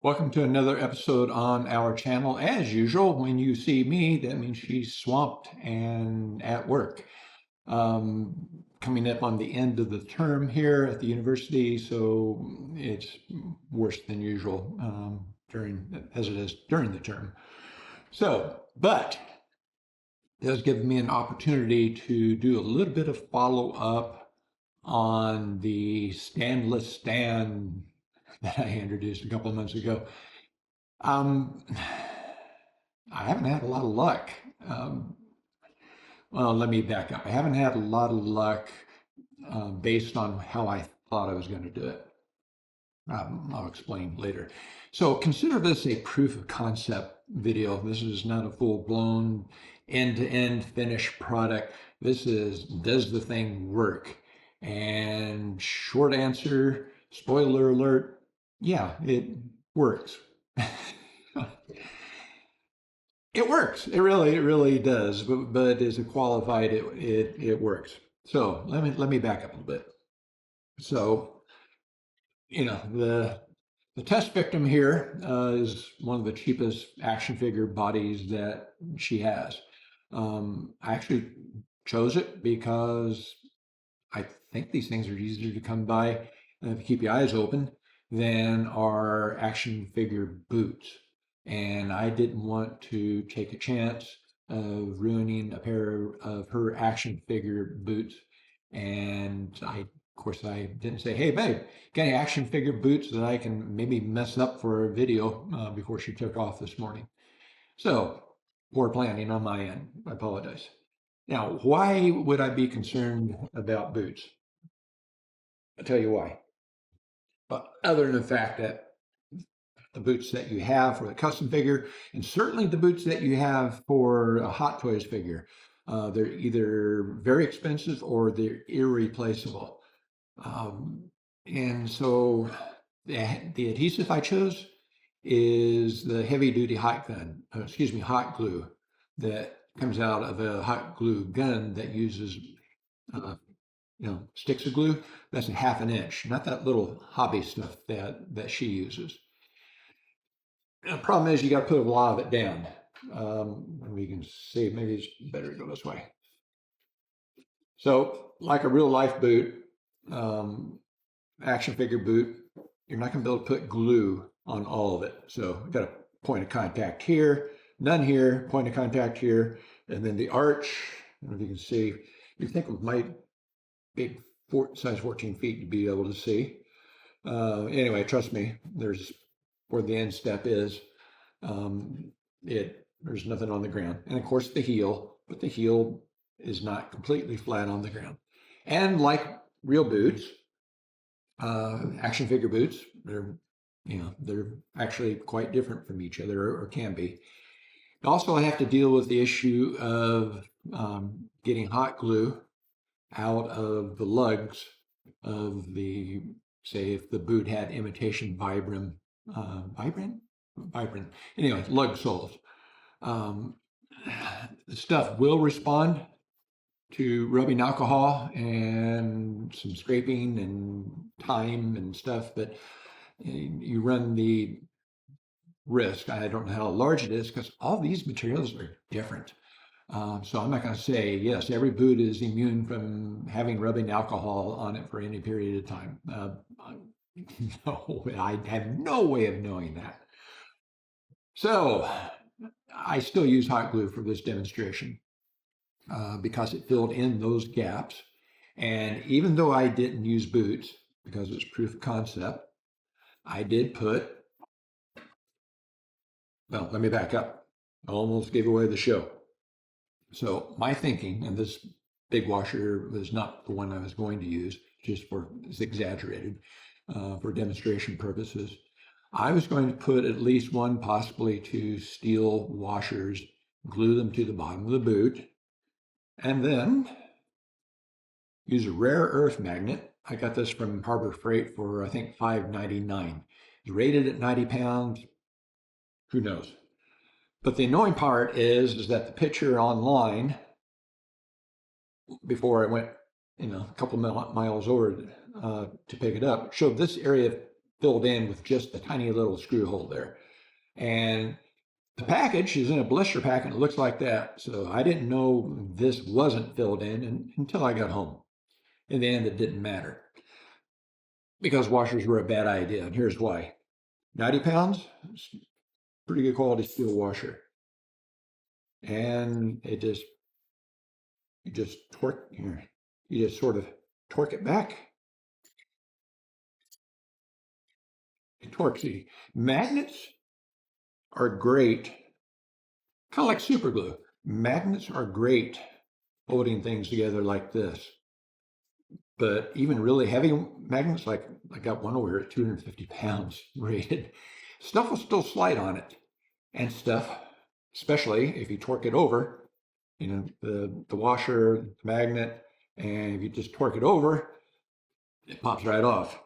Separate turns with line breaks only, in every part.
Welcome to another episode on our channel. As usual, when you see me, that means she's swamped and at work. Coming up on the end of the term here at the university, so it's worse than usual as it is during the term. But it does give me an opportunity to do a little bit of follow-up on the standless stand that I introduced a couple of months ago. I haven't had a lot of luck. Well, let me back up. I haven't had a lot of luck based on how I thought I was going to do it. I'll explain later. So consider this a proof of concept video. This is not a full-blown end-to-end finished product. This is, does the thing work? And short answer, spoiler alert, yeah, it works. It works. It really does. But as a qualified, it works. So let me back up a little bit. So, the test victim here is one of the cheapest action figure bodies that she has. I actually chose it because I think these things are easier to come by if you keep your eyes open than our action figure boots. And I didn't want to take a chance of ruining a pair of her action figure boots. And of course, I didn't say, hey, babe, got any action figure boots that I can maybe mess up for a video before she took off this morning. So, poor planning on my end. I apologize. Now, why would I be concerned about boots? I'll tell you why. But other than the fact that the boots that you have for the custom figure, and certainly the boots that you have for a Hot Toys figure, they're either very expensive or they're irreplaceable. And so the adhesive I chose is the heavy duty hot glue that comes out of a hot glue gun that uses sticks of glue. That's a 1/2 inch, not that little hobby stuff that she uses. The problem is you got to put a lot of it down. We can see, maybe it's better to go this way. So like a real life boot, action figure boot, you're not going to be able to put glue on all of it. So I've got a point of contact here, none here, point of contact here, and then the arch. I don't know if you can see. You think with my big size 14 feet to be able to see. Anyway, trust me, there's where the end step is. There's nothing on the ground. And of course the heel, but the heel is not completely flat on the ground. And like real boots, action figure boots, they're actually quite different from each other, or can be. Also, I have to deal with the issue of getting hot glue out of the lugs of the, say, if the boot had imitation Vibram, anyway, lug soles. The stuff will respond to rubbing alcohol and some scraping and time and stuff, but you run the risk. I don't know how large it is because all these materials are different. So I'm not going to say, yes, every boot is immune from having rubbing alcohol on it for any period of time. No, I have no way of knowing that. So I still use hot glue for this demonstration because it filled in those gaps. And even though I didn't use boots because it's proof of concept, I did put, well, let me back up. I almost gave away the show. So my thinking, and this big washer was not the one I was going to use, it's exaggerated for demonstration purposes. I was going to put at least one, possibly two steel washers, glue them to the bottom of the boot, and then use a rare earth magnet. I got this from Harbor Freight for, I think, $5.99. It's rated at 90 pounds. Who knows? But the annoying part is that the picture online, before I went, a couple miles over to pick it up, showed this area filled in with just the tiny little screw hole there. And the package is in a blister pack and it looks like that. So I didn't know this wasn't filled in until I got home. In the end, it didn't matter because washers were a bad idea. And here's why. 90 pounds, pretty good quality steel washer. And you just torque here. You just sort of torque it back. It torques. The magnets are great, kind of like super glue. Magnets are great holding things together like this. But even really heavy magnets, like I got one over here at 250 pounds rated, stuff will still slide on it. And stuff, especially if you torque it over, you know, the washer, the magnet, and if you just torque it over, it pops right off.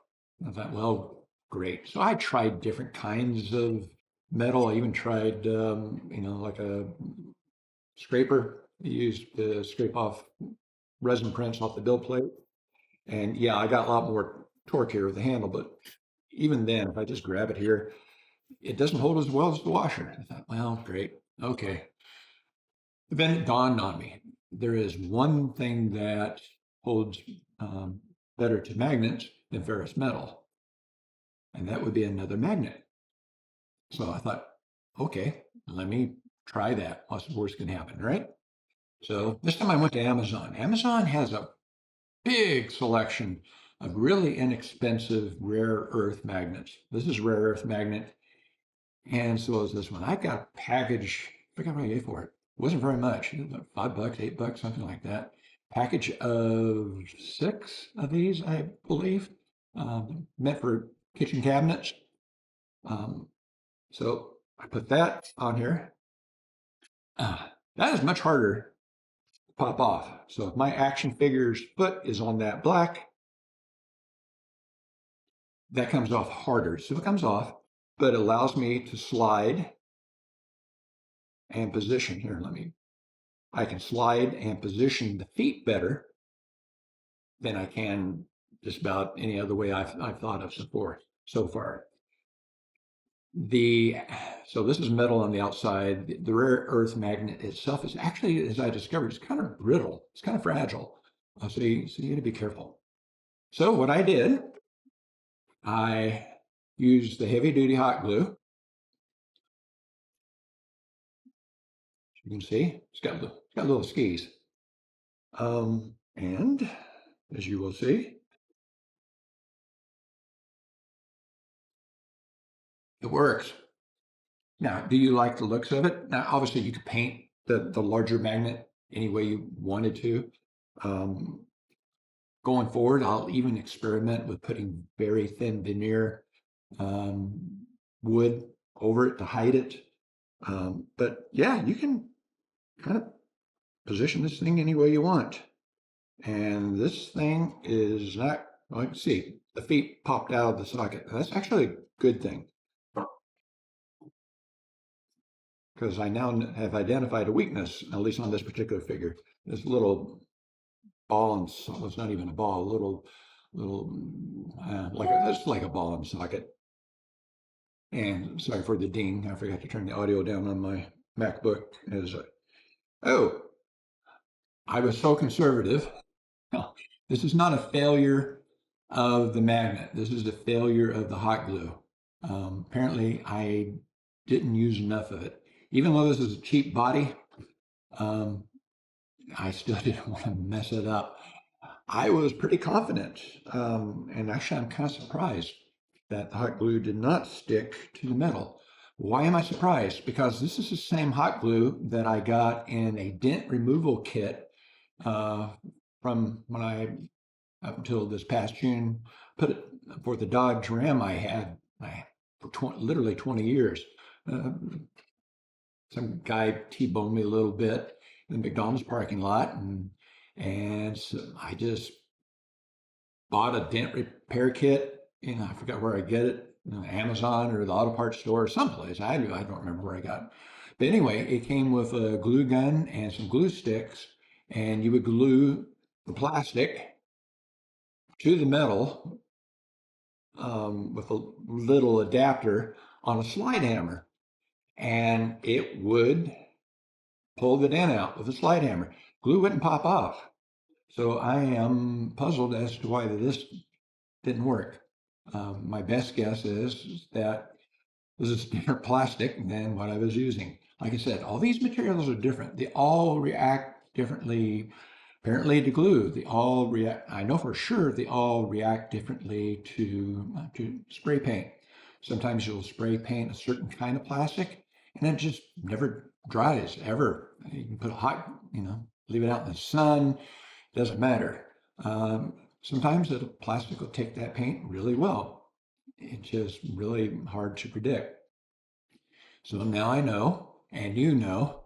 I thought, well, great. So I tried different kinds of metal. I even tried, you know, like a scraper used to scrape off resin prints off the build plate. And yeah, I got a lot more torque here with the handle, but even then, if I just grab it here, it doesn't hold as well as the washer. I thought, well, great, okay. But then it dawned on me, there is one thing that holds better to magnets than ferrous metal, and that would be another magnet. So I thought, okay, let me try that. What's the worst can happen, right? So this time I went to Amazon. Amazon has a big selection of really inexpensive rare earth magnets. This is rare earth magnet, and so is this one. I got a package, I forgot what I gave for it. It wasn't very much, about $5, $8, something like that. Package of 6 of these, I believe, meant for kitchen cabinets. So I put that on here. That is much harder to pop off. So if my action figure's foot is on that black, that comes off harder. So it comes off, but it allows me to slide and position here. I can slide and position the feet better than I can just about any other way I've thought of so far. So this is metal on the outside. The rare earth magnet itself is actually, as I discovered, it's kind of brittle. It's kind of fragile. So you need to be careful. So what I did, I used the heavy duty hot glue. You can see it's got little skis. And as you will see, it works. Now, do you like the looks of it? Now, obviously, you could paint the larger magnet any way you wanted to. Going forward, I'll even experiment with putting very thin veneer wood over it to hide it. But yeah, you can kind of position this thing any way you want. And this thing is not, well, you can see the feet popped out of the socket. That's actually a good thing, because I now have identified a weakness, at least on this particular figure. This little ball and well, it's not even a ball, a little it's like a ball and socket. And sorry for the ding. I forgot to turn the audio down on my MacBook. I was so conservative. This is not a failure of the magnet. This is the failure of the hot glue. Apparently, I didn't use enough of it. Even though this is a cheap body, I still didn't want to mess it up. I was pretty confident, and actually I'm kind of surprised that the hot glue did not stick to the metal. Why am I surprised? Because this is the same hot glue that I got in a dent removal kit from when I, up until this past June, put it for the Dodge Ram I had for literally 20 years. Some guy T-boned me a little bit in the McDonald's parking lot, and so I just bought a dent repair kit. I forgot where I get it, Amazon or the auto parts store or someplace. I don't remember where I got it. But anyway, it came with a glue gun and some glue sticks, and you would glue the plastic to the metal with a little adapter on a slide hammer, and it would pull the dent out with a slide hammer. Glue wouldn't pop off. So I am puzzled as to why this didn't work. My best guess is that this is different plastic than what I was using. Like I said, all these materials are different. They all react differently. Apparently to glue, they all react. I know for sure they all react differently to spray paint. Sometimes you'll spray paint a certain kind of plastic, and it just never dries ever. You can put a hot, leave it out in the sun. Doesn't matter. Sometimes the plastic will take that paint really well. It's just really hard to predict. So now I know, and you know,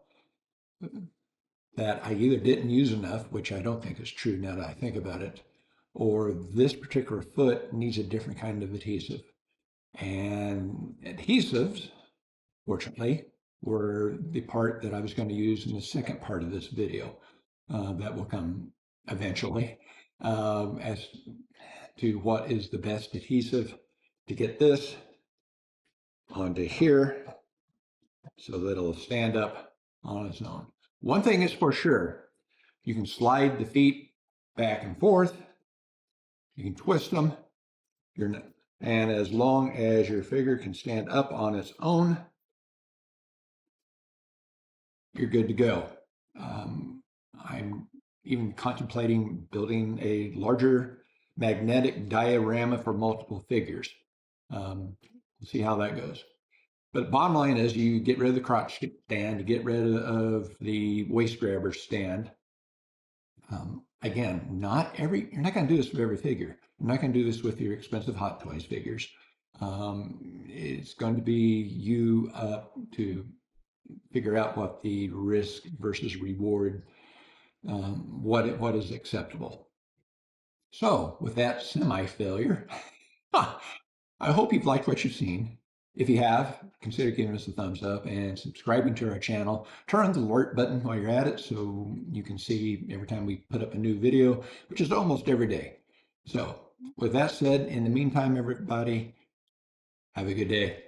that I either didn't use enough, which I don't think is true now that I think about it, or this particular foot needs a different kind of adhesive. And adhesives, fortunately, were the part that I was going to use in the second part of this video that will come eventually, as to what is the best adhesive to get this onto here so that it'll stand up on its own. One thing is for sure, you can slide the feet back and forth, you can twist them, and as long as your figure can stand up on its own, you're good to go. I'm even contemplating building a larger magnetic diorama for multiple figures. We'll see how that goes. But bottom line is you get rid of the crotch stand, you get rid of the waist grabber stand. Again, you're not going to do this with every figure. You're not going to do this with your expensive Hot Toys figures. It's going to be you to figure out what the risk versus reward, what is acceptable. So with that semi-failure, I hope you've liked what you've seen. If you have, consider giving us a thumbs up and subscribing to our channel. Turn on the alert button while you're at it so you can see every time we put up a new video, which is almost every day. So with that said, in the meantime, everybody, have a good day.